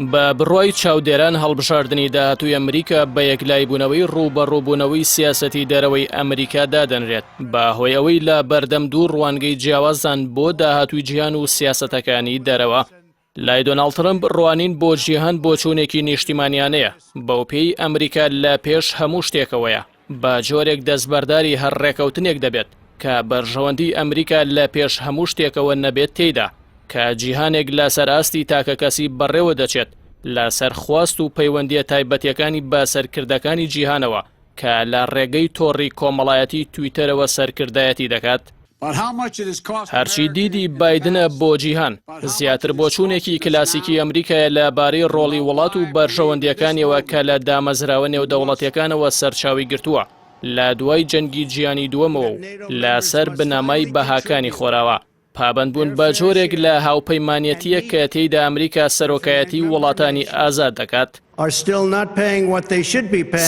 بە بڕوای چاودێران هەڵبژاردننی داهاتووی ئەمریکا بە یەکلایبوونەوەی ڕوبەڕووبوونەوەی سیاسەتی دەرەوەی ئەمریکا دادەنرێت بە هۆی ئەوەی لە بەردەم دوو ڕوانگەی جیاوازان بۆ داهاتووی جیهان و سیاسەتەکانی دەرەوە. لای دۆناڵد ترەمپ ڕوانین بۆ جیهان بۆ چوونێکی نیشتیمانیانەیە بەو پێی ئەمریکا لە پێش هەموو شتێکەوەیە بە جۆرێک دەستبەرداری هەر ڕێکەوتنێک دەبێت کە بەرژەوەندی ئەمریکا لە پێش هەموو شتێکەوە نەبێت تێیدا کە جیهانێک لە سەراستی تاکە کەسی بەڕێوە دەچێت لە سەرخواست و پەیوەندیە تایبەتیەکانی بە سەرکردەکانی جیهانەوە کە لە ڕێگەی تۆڕی کۆمەڵایەتی تویتەرەوە سەرکردایەتی دەکات. هەرچی دیدی بایدنە بۆ جیهان زیاتر بۆ چوونێکی کلاسیکی ئەمریکایە لەبارەی ڕۆڵی وڵات و بەرژەوەندیەکانیەوە کە لە دامەزراوە نێودەوڵەتیەکانەوە سەرچاوی گرتووە لە دوای جەنگی جیهانی دووەمەوە و لەسەر بنەمای بەهاکانی خۆراوە. پابەندبوون بە جۆرێک لە هاوپەیمانەتیە کە تێیدا ئەمریکا سەرۆکایەتی وڵاتانی ئازاد دەکات.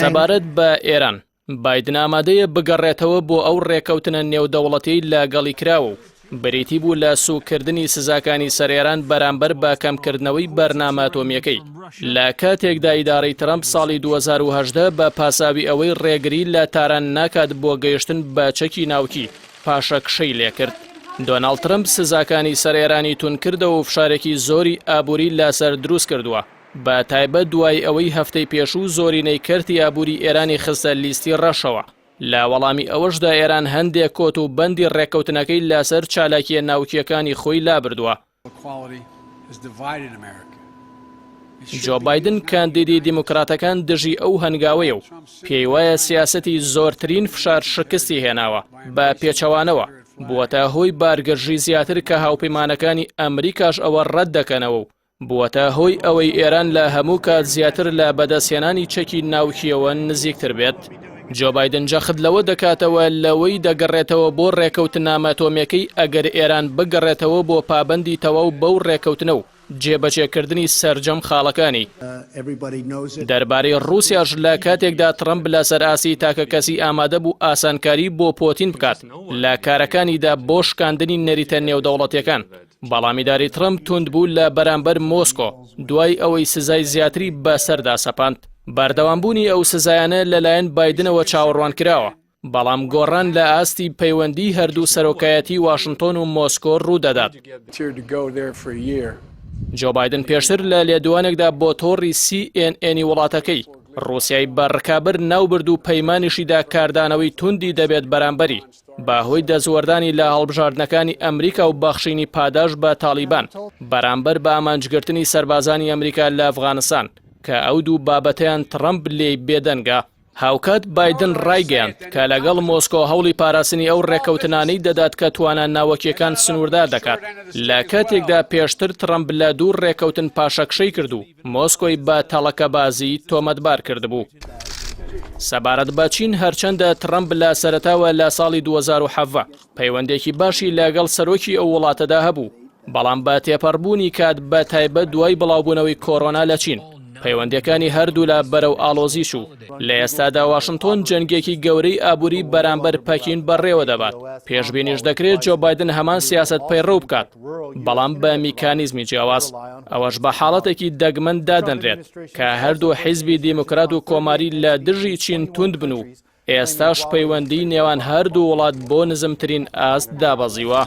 سەبارەت بە ئێران بایدن ئامادەیە بگەڕێتەوە بۆ ئەو ڕێکەوتنە نێودەوڵەتی لەگەڵی کراوە و بریتی بوو لە سوکردنی سزاکانی سەر ئێران بەرامبەر بە کەمکردنەوەی بەرنامە ئەتۆمیەکەی لە کاتێکدا ئیدارەی ترەمپ ساڵی 2018 بە پاساوی ئەوەی ڕێگری لە تاران ناکات بۆ گەیشتن بە چەکی ناوکی پاشە کشەی لێکرد. دۆناڵد ترەمپ سزاکانی سەر ئێرانی تون کردەوە و فشارێکی زۆری ئابووری لەسەر دروست کردووە بە تایبەت دوای ئەوەی هەفتەی پێشوو زۆرینەی کەرتی ئابووری ئێرانی خستە لیستی ڕەشەوە. لە وەڵامی ئەوەشدا ئێران هەندێک کۆت و بەندی ڕێکەوتنەکەی لەسەر چالاکیە ناوکیەکانی خۆی لابردووە. جۆ بایدن کاندیدی دیموکراتەکان دژی ئەو هەنگاوەیە و پێی وایە سیاسەتی زۆرترین فشار شکستی هێناوە بە پێچەوانەوە بووەتە هۆی بارگەرژی زیاتر کە هاوپەیمانەکانی ئەمریکاش ئەوە ڕەت دەکەنەوە و بووەتە هۆی ئەوەی ئێران لە هەموو کات زیاتر لە بەدەستهێنانی چەکی ناوکیەوە نزیکتر بێت. جۆ بایدن جەخت لەوە دەکاتەوە لەوەی دەگەڕێتەوە بۆ ڕێکەوتنامە ئەتۆمیەکەی ئەگەر ئێران بگەڕێتەوە بۆ پابەندی تەواو بەو ڕێکەوتنە و جێبەجێکردنی سەرجەم خاڵەکانی. دەربارەی ڕووسیاش لە کاتێکدا ترەمپ لە سەرئاسی تاکە کەسی ئامادە بوو ئاسانکاری بۆ پۆتین بکات لە کارەکانیدا بۆ شکاندنی نەریتە نێودەوڵەتیەکان. بەڵامیداری ترەمپ توند بوو لە بەرامبەر مۆسکۆ دوای ئەوەی سزای زیاتری بەسەردا سەپاند. بەردەوامبوونی ئەو سزایانە لەلایەن بایدنەوە چاوەڕوان کراوە بەڵام گۆڕان لە ئاستی پەیوەندی هەردوو سەرۆکایەتی واشنگتۆن و مۆسکۆ ڕوودەدات. جۆ بایدن پێشتر لە لێدوانێکدا بۆ تۆڕی CNN وڵاتەکەی ڕووسیای بەڕکابر ناوبرد و پەیمانیشیدا کاردانەوەی توندی دەبێت بەرامبەری بەهۆی دەزوەردانی لە هەڵبژاردنەکانی ئەمریکا و بەخشینی پاداش بە تالیبان بەرامبەر بە ئامانجگرتنی سەربازانی ئەمریکا لە ئەفغانستان کە ئەو دوو بابەتەیان ترەمپ لێی بێدەنگە. هاوکات بایدن ڕایگەیاند کە لەگەڵ مۆسکۆ هەوڵی پاراستنی ئەو ڕێکەوتنانەی دەدات کە توانان ناوەکیەکان سنووردار دەکات لە کاتێکدا پێشتر ترەمپ لە دوو ڕێکەوتن پاشەکشەی کرد و مۆسکۆی بە تەڵەکەبازی تۆمەتبار کردبوو. سەبارەت بە چین هەرچەندە ترەمپ لە سەرەتاوە لە ساڵی 2017 پەیوەندێکی باشی لەگەڵ سەرۆکی ئەو وڵاتەدا هەبوو بەڵام بە تێپەڕبوونی کات بە تایبەت دوای بڵاوبوونەوەی کۆڕۆنا لە چین پەیوەندیەکانی هەردوو لە بەرەو ئاڵۆزیش و لە ئێستادا واشنگتۆن جەنگێکی گەورەی ئابووری بەرامبەر پەکین بەڕێوە دەبات. پێشبینیش دەکرێت جۆ بایدن هەمان سیاست پەیڕەو بکات بەڵام بە میکانیزمی جیاواز. ئەوەش بە حاڵەتێکی دەگمەن دادەنرێت کە هەردوو حیزبی دیموکرات و کۆماری لە دژی چین توند بن و ئێستاش پەیوەندی نێوان هەردوو وڵات بۆ نزمترین ئاست دابەزیوە.